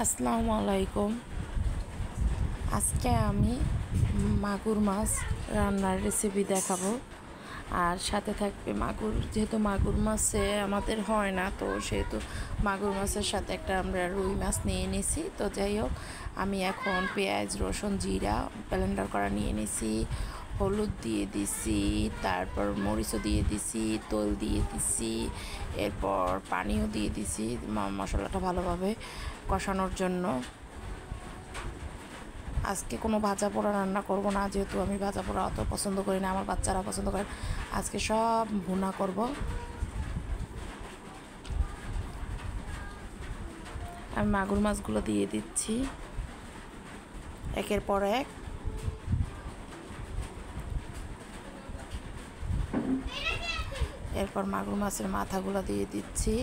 আসসালামু আলাইকুম। আজকে আমি মাগুর মাছ রান্নার রেসিপি দেখাবো। আর সাথে থাকবে মাগুর, যেহেতু মাগুর মাছে আমাদের হয় না, তো সেহেতু মাগুর মাছের সাথে একটা আমরা রুই মাছ নিয়ে নিছি। তো যাই হোক, আমি এখন পেঁয়াজ রসুন জিরা ব্লেন্ডার করা নিয়ে নিছি, হলুদ দিয়ে দিছি, তারপর মরিচও দিয়ে দিছি, তেল দিয়ে দিছি, এরপর পানিও দিয়ে দিছি মশলাটা ভালোভাবে কষানোর জন্য। আজকে কোনো ভাজা পোড়া রান্না করব না, যেহেতু আমি ভাজা পোড়া অত পছন্দ করি না, আমার বাচ্চারা পছন্দ করে। আজকে সব ভুনা করব। আমি মাগুর মাছগুলো দিয়ে দিচ্ছি একের পর এক। এরপর মাগুর মাছের মাথাগুলো দিয়ে দিচ্ছি।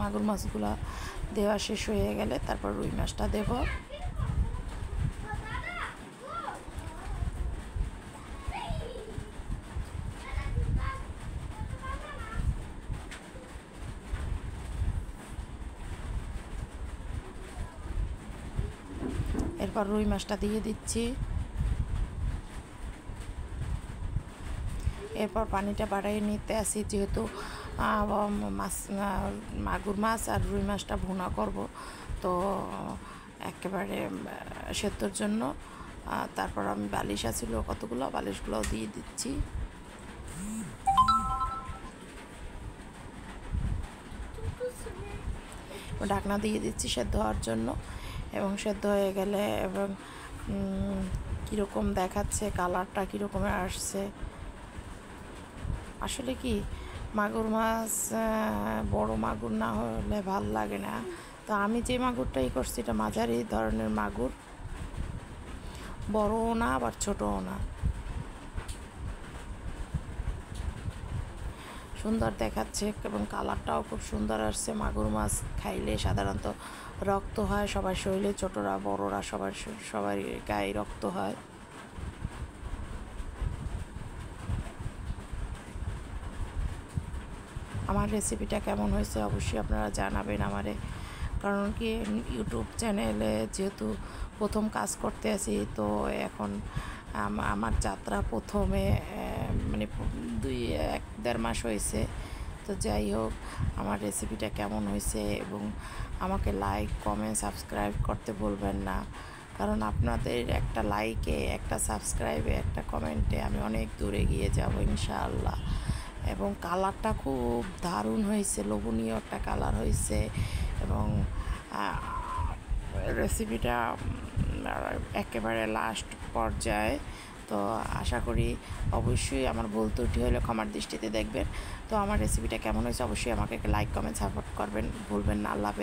মাগুর মাছগুলো দেওয়া শেষ হয়ে গেলে তারপর রুই মাছটা দেব। এরপর রুই মাছটা দিয়ে দিচ্ছি। এরপর পানিটা বাড়িয়ে নিতে আসি, যেহেতু মাছ মাগুর মাছ আর রুই মাছটা ভুনা করব, তো একেবারে সেদ্ধর জন্য। তারপর আমি বালিশ আছিল কতগুলো, বালিশগুলোও দিয়ে দিচ্ছি। ঢাকনা দিয়ে দিচ্ছি সেদ্ধ হওয়ার জন্য। এবং সেদ্ধ হয়ে গেলে এবং কীরকম দেখাচ্ছে, কালারটা কীরকমের আসছে। আসলে কি, মাগুর মাছ বড় মাগুর না হলে ভাল লাগে না। তো আমি যে মাগুরটাই করছি, এটা মাঝারি ধরনের মাগুর, বড়ও না আবার ছোটও না। সুন্দর দেখাচ্ছে এবং কালারটাও খুব সুন্দর আসছে। মাগুর মাছ খাইলে সাধারণত রক্ত হয় সবার শরীরে, ছোটরা বড়রা সবার গায়ে রক্ত হয়। আমার রেসিপিটা কেমন হয়েছে অবশ্যই আপনারা জানাবেন আমারে। কারণ কি, ইউটিউব চ্যানেলে যেহেতু প্রথম কাজ করতে আছি, তো এখন আমার যাত্রা প্রথমে মানে 1-1.5 মাস হয়েছে। তো যাই হোক, আমার রেসিপিটা কেমন হয়েছে এবং আমাকে লাইক কমেন্ট সাবস্ক্রাইব করতে ভুলবেন না। কারণ আপনাদের একটা লাইকে, একটা সাবস্ক্রাইবে, একটা কমেন্টে আমি অনেক দূরে গিয়ে যাব ইনশাআল্লাহ। এবং কালারটা খুব দারুণ হয়েছে, লোভনীয় একটা কালার হয়েছে। এবং রেসিপিটা একেবারে লাস্ট পর্যায়ে। তো আশা করি অবশ্যই আমার ভুল ত্রুটি হলে ক্ষমার দৃষ্টিতে দেখবেন। তো আমার রেসিপিটা কেমন হয়েছে অবশ্যই আমাকে লাইক কমেন্ট সাপোর্ট করবেন, ভুলবেন না। আল্লাহ হাফেজ।